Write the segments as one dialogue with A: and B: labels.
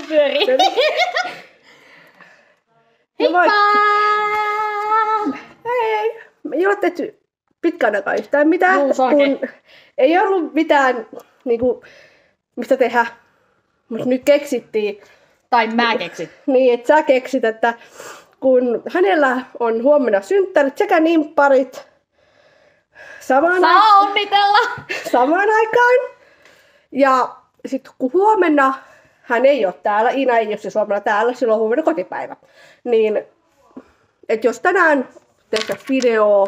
A: pyörii.
B: Heippa!
A: Hei! Me ei ole tehty pitkän aikaa yhtään mitään,
B: kun
A: ei ollut mitään, niinku, mistä tehdä. Mutta nyt keksittiin.
B: Tai mä keksin.
A: Niin, että sä keksit, että kun hänellä on huomenna synttärit sekä nimpparit
B: Saa onnitella!
A: samaan aikaan. Ja sitten kun huomenna hän ei ole täällä, Iina ei ole siis huomenna täällä, silloin on huomenna kotipäivä. Niin, että jos tänään tehdään video,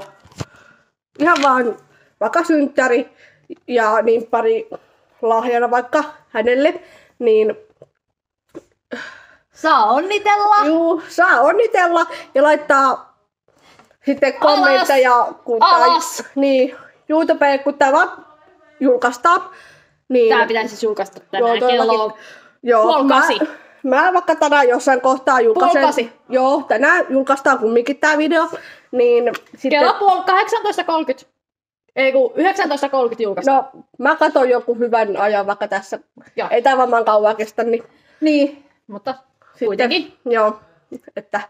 A: ihan vaan vaikka synttäri ja nimppari lahjana vaikka hänelle, niin
B: saa onnitella!
A: Juu, saa onnitella ja laittaa sitten kommentteja, kun niin, YouTubeen, kun tää vaan julkaistaan. Niin,
B: tää pitäisi siis julkaista tänään kello 7:30.
A: Mä vaikka tänään jossain kohtaa julkaisen. Joo, tänään julkaistaan kumminkin tää video. Niin sitten
B: kello 18:30. Ei kun 19:30 julkaistaan.
A: No, mä katon joku hyvän ajan vaikka tässä. Joo. Ei tää varmaan kauan kestä, niin.
B: Mutta
A: sitten,
B: kuitenkin.
A: Joo, että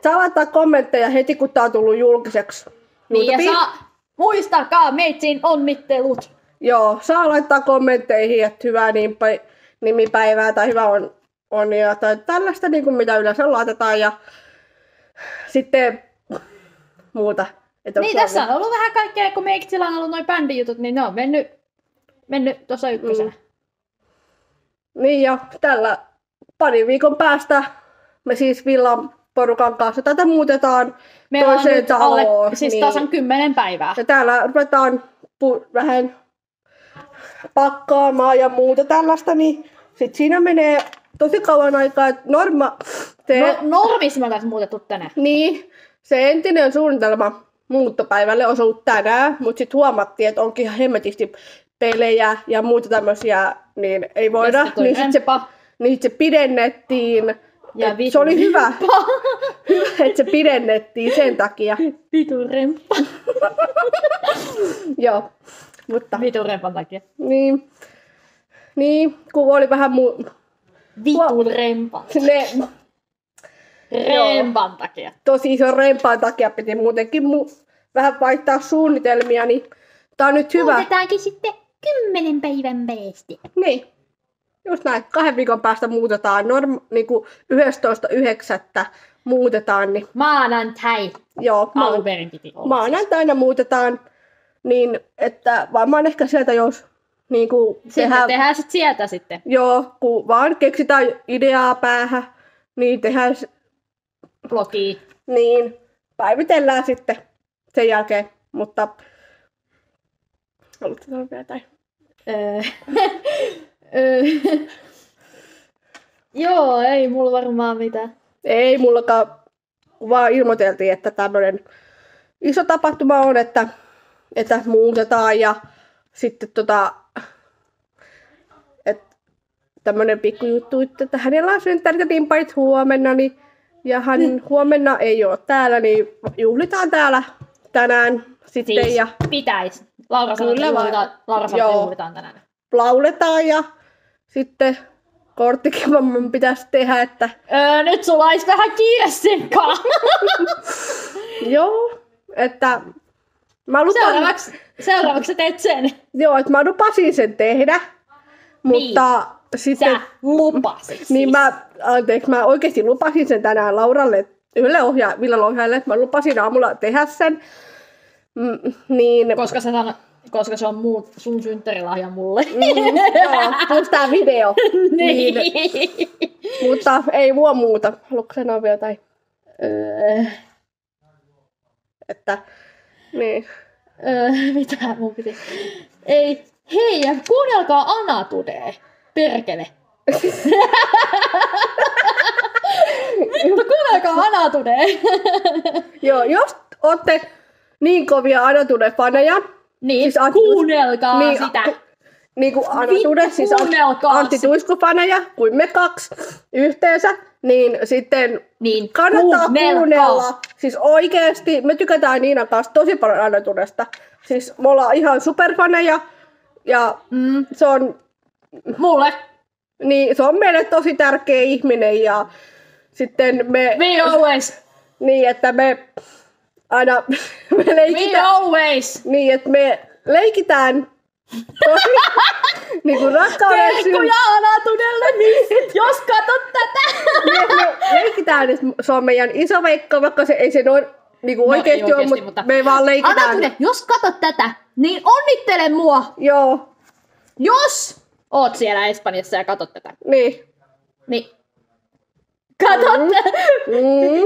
A: saa laittaa kommentteja heti kun tää on tullut julkiseksi.
B: Niin ja muistakaa meitsin onnittelut.
A: Joo, saa laittaa kommentteihin, että hyvää nimipäivää tai hyvä onnia tai tällaista niin kuin mitä yleensä laitetaan ja sitten muuta.
B: Niin tässä on ollut vähän kaikkea, kun meiksillä on ollut noin bändijutut, niin ne on mennyt tuossa ykkösenä.
A: Niin ja tällä parin viikon päästä me siis Villan porukan kanssa tätä muutetaan toiseen taloon.
B: Siis tasan 10 päivää.
A: Ja täällä ruvetaan vähän pakkaamaan ja muuta tällaista, niin sit siinä menee tosi kauan aikaa, että
B: normis me ollaan muutettu tänään.
A: Niin, se entinen suunnitelma muuttopäivälle olisi ollut tänään, mutta sitten huomattiin, että onkin ihan hemmetisti pelejä ja muuta tämmöisiä, niin ei voida. Niin sitten se pidennettiin. Ja se oli hyvä, että se pidennettiin sen takia.
B: Vitun remppa.
A: Joo, mutta
B: vitun rempan takia.
A: Niin, kun oli vähän
B: vitun rempa. Rempan takia.
A: Tosi iso rempan takia piti muutenkin vähän vaihtaa suunnitelmia, niin tää on nyt hyvä.
B: Muutetaankin sitten 10 päivän päästä.
A: Niin. Just näin, 2 viikon päästä muutetaan, niinku 11.9. muutetaan. Niin
B: maanantai.
A: Joo,
B: alunperin piti olla.
A: Maanantaina muutetaan, niin että varmaan ehkä sieltä jos niinku
B: tehdään sit sieltä sitten.
A: Joo, kun vaan keksitään ideaa päähän, niin tehdään
B: blogia.
A: Niin, päivitellään sitten sen jälkeen, mutta haluatko sanoa vielä jotain?
B: Joo, ei mulla varmaan mitään.
A: Ei mullakaan, vaan ilmoiteltiin, että tämmöinen iso tapahtuma on, että muutetaan ja sitten että tämmöinen pikkujuttu, että hänellä on synttärit ja nimpparit huomenna, niin, ja hän huomenna ei ole täällä, niin juhlitaan täällä tänään sitten.
B: Siis
A: ja
B: pitäisi. Laura sanoi, että juhlitaan tänään.
A: Lauletaan ja sitten korttikin mamman pitäisi tehdä, että
B: nyt sulla olisi vähän kiire senkaan.
A: Joo, että mä lupan...
B: Seuraavaksi sä teet sen.
A: Joo, että mä lupasin sen tehdä, mutta sitten...
B: Sä lupasit
A: niin mä oikeasti lupasin sen tänään Lauralle, yhdelle Villalle ohjaajalle, että mä lupasin aamulla tehdä sen. Niin...
B: Koska se on sun synttärilahja mulle.
A: Joo, plus tää video. niin. Mutta ei mua muuta. Haluatko sanoa vielä jotain? Että, niin.
B: Mitä mun piti? Ei. Hei, ja kuunnelkaa Anatudee. Perkele. Vittu, kuunnelkaa Anatudee.
A: Joo, jos ootte niin kovia Anatude-faneja,
B: niin, siis kuunnelkaa sitä.
A: Niin kuin Anatude, siis Antti Tuisku-faneja, kuin me 2 yhteensä, niin sitten kannattaa kuunnella. Siis oikeesti, me tykätään Niinan kanssa tosi paljon Anatudesta. Siis me ollaan ihan superfaneja ja se on...
B: Mulle.
A: Niin, se on meille tosi tärkeä ihminen ja sitten me...
B: We always.
A: Niin, että me aina me
B: We
A: leikitään...
B: always.
A: Niin, että me leikitään tosi niin kuin rakkauden
B: Terkkuja Alatunelle, niin jos katot tätä.
A: Niin, me leikitään, että se on meidän isoveikko, vaikka se ei se noin niin kuin oikeasti ole, mutta me vaan leikitään.
B: Alatune, jos katot tätä, niin onnittele mua.
A: Joo,
B: Jos oot siellä Espanjassa ja katot tätä.
A: niin.
B: Niin. Katot.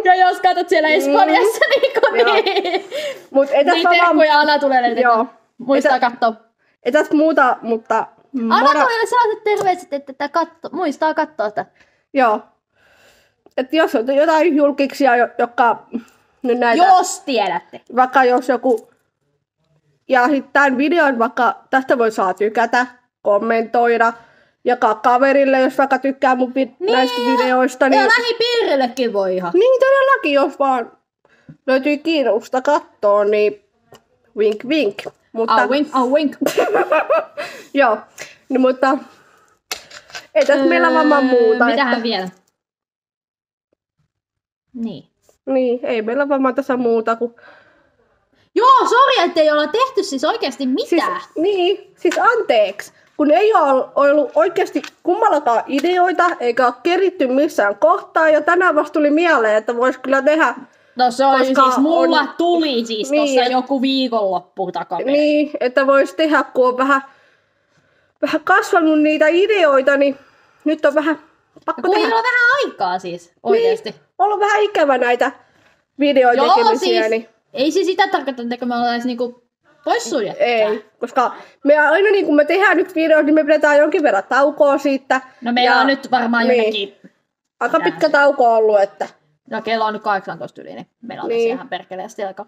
B: Ja jos katot siellä Espanjassa, niin.
A: Mut ei tässä
B: Niin
A: vaan...
B: terkkuja Alatulelle.
A: Joo.
B: Muistaa katsoa.
A: Ei tässä muuta, mutta...
B: Alatulelle sellaiset terveiset, että muistaa katsoa tätä.
A: Joo. Että jos on jotain julkiksia, jotka nyt näitä...
B: Jos tiedätte.
A: Vaikka jos joku... Ja sitten tämän videon vaikka... Tästä voi saa tykätä, kommentoida, jakaa kaverille, jos vaikka tykkää mun näistä videoista.
B: Ja lähipiirillekin voi ihan.
A: Niin todellakin, jos vaan löytyy kiinnostusta katsoa, niin wink wink. Mutta...
B: Wink.
A: Joo, niin, mutta ei tässä meillä varmaan muuta.
B: Mitähän
A: että...
B: vielä? Niin.
A: Niin, ei meillä varmaan tässä muuta kuin...
B: Joo, sori, ettei olla tehty siis oikeasti mitään.
A: Siis anteeksi. Kun ei ole ollut oikeasti kummallakaan ideoita, eikä ole keritty missään kohtaa, ja tänään vasta tuli mieleen, että voisi kyllä tehdä...
B: No se oli
A: koska
B: siis, mulla
A: on...
B: tuli siis
A: niin,
B: tossa joku viikonloppu takaperin.
A: Niin, että voisi tehdä, kun on vähän kasvanut niitä ideoita, niin nyt on vähän pakko
B: kun ei
A: tehdä.
B: ole vähän aikaa siis, oikeesti.
A: Niin, ollut vähän ikävä näitä videotekemisiä,
B: siis,
A: niin...
B: ei se sitä tarkoita, että me ollaan niinku poissuljettu.
A: Ei, koska me aina niin kun me tehdään nyt videoita, niin me pidetään jonkin verran taukoa siitä.
B: No meillä on nyt varmaan
A: niin,
B: jonnekin...
A: aika pitkä tauko ollut, että...
B: No kello on nyt 18 yli, niin meillä on
A: niin.
B: ihan perkeleesti aika.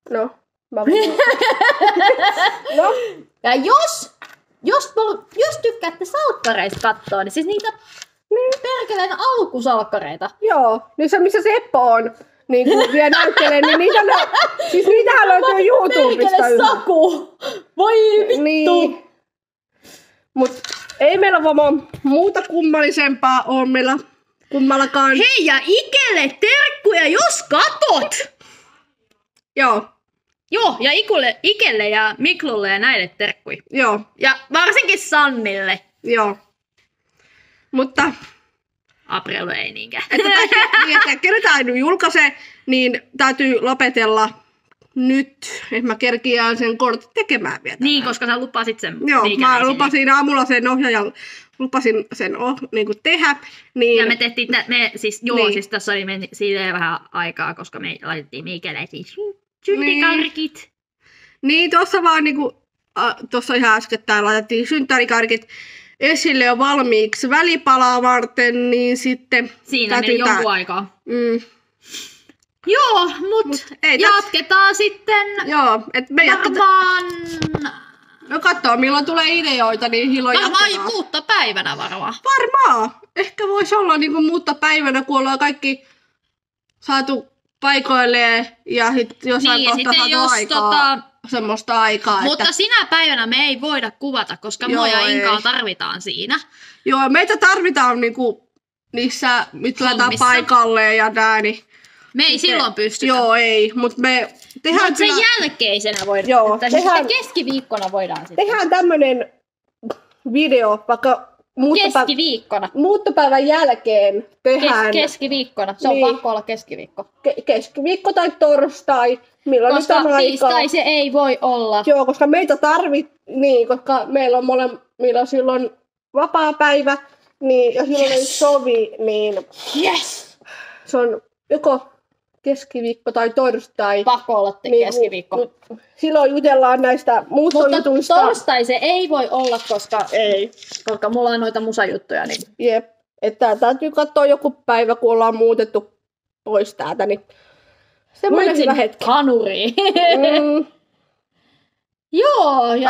A: No, no.
B: Ja jos tykkäätte salkkareista katsoa, niin siis niitä perkeleen alkusalkkareita.
A: Joo, niin se missä Seppo on, niin kun vielä näyttelee, niin siis niitähän löytyy YouTubesta.
B: Perkele Saku! Voi vittu!
A: Niin. Mut ei meillä varmaan muuta kummallisempaa on meillä kummallakaan.
B: Hei ja Ikelle terkkuja, jos katot!
A: Joo,
B: Joo, ja Ikelle ja Miklulle ja näille terkkuja.
A: joo,
B: Ja varsinkin Sannille.
A: joo. Mutta...
B: April ei niinkään.
A: Että kerätään julkaisee, niin täytyy lopetella nyt, että mä kerkiään sen kortin tekemään vielä.
B: Niin, koska sä lupasit sen.
A: Joo, mä lupasin aamulla sen ohjaajan, lupasin sen niin kuin tehdä. Niin...
B: Ja me tehtiin, siis tässä oli silleen vähän aikaa, koska me laitettiin Miikelle siis syntikarkit.
A: Niin, tuossa vaan niinku, tuossa ihan äskettäin laitettiin synttärikarkit esille jo valmiiksi välipalaa varten, niin sitten...
B: Siinä meni jonkun aikaa.
A: Mm.
B: Joo, mut jatketaan sitten.
A: Joo, et me
B: varmaan...
A: No katsoo, milloin tulee ideoita, niin silloin jatketaan.
B: Varmaan muuttopäivänä varmaan.
A: Varmaan. Ehkä voisi olla niinku muuttopäivänä, kun ollaan kaikki saatu paikoilleen ja jossain
B: niin,
A: kohtaa saatu aikaa. Semmoista aikaa.
B: Mutta
A: että...
B: sinä päivänä me ei voida kuvata, koska mua ja Inkaa tarvitaan siinä.
A: Joo, meitä tarvitaan niinku niissä, mitä laitetaan paikalle ja nää, niin...
B: Me ei silloin pystytä.
A: Joo, ei, mutta me tehdään...
B: Mutta sen jälkeisenä voidaan.
A: Joo,
B: tehdään... keskiviikkona voidaan sitten.
A: Tehdään tämmönen video, vaikka muuttopäivän jälkeen tehdään...
B: Keskiviikkona, se on
A: niin.
B: pakko olla keskiviikko.
A: Keskiviikko tai torstai, milloin
B: koska
A: nyt on
B: tiistai se ei voi olla.
A: Joo, koska meitä niin, koska meillä on molemmilla silloin vapaa päivä, niin ja silloin ei sovi, niin se on joko keskiviikko tai torstai.
B: Pakko olla niin, keskiviikko.
A: Silloin jutellaan näistä muuttojutuista.
B: Mutta torstai se ei voi olla, koska mulla on noita musajuttuja. Niin...
A: Jep, että täytyy katsoa joku päivä, kun ollaan muutettu pois täältä, niin semmoinen hyvä hetki.
B: Hanuriin. Joo, ja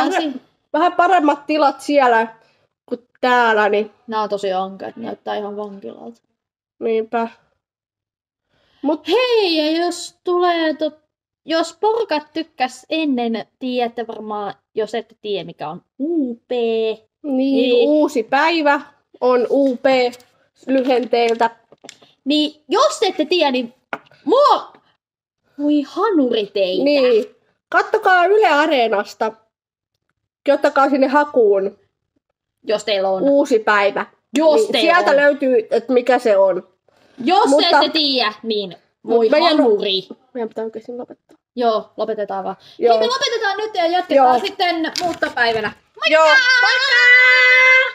A: vähän paremmat tilat siellä kuin täällä, niin...
B: Nämä on tosi ankeat, näyttää ihan vankilalta.
A: Niinpä.
B: Hei, ja jos tulee jos porukat tykkäs ennen, tiedätte varmaan, jos ette tiedä mikä on UP.
A: Niin, uusi päivä on UP-lyhenteiltä.
B: Niin jos ette tiedä, niin voi hanuri teitä.
A: Niin. Kattokaa Yle Areenasta. Ottakaa sinne hakuun
B: Jos teillä on.
A: uusi päivä.
B: Jos
A: niin
B: teillä
A: sieltä
B: on.
A: löytyy, että mikä se on.
B: Jos
A: Mutta-
B: ette tiedä, niin voi
A: meidän-
B: hanuri.
A: Meidän pitää oikeasti lopettaa.
B: Joo, lopetetaan vaan.
A: Joo.
B: Hei, me lopetetaan nyt ja jatketaan
A: Joo.
B: sitten muuttopäivänä.
A: Joo. Moikka!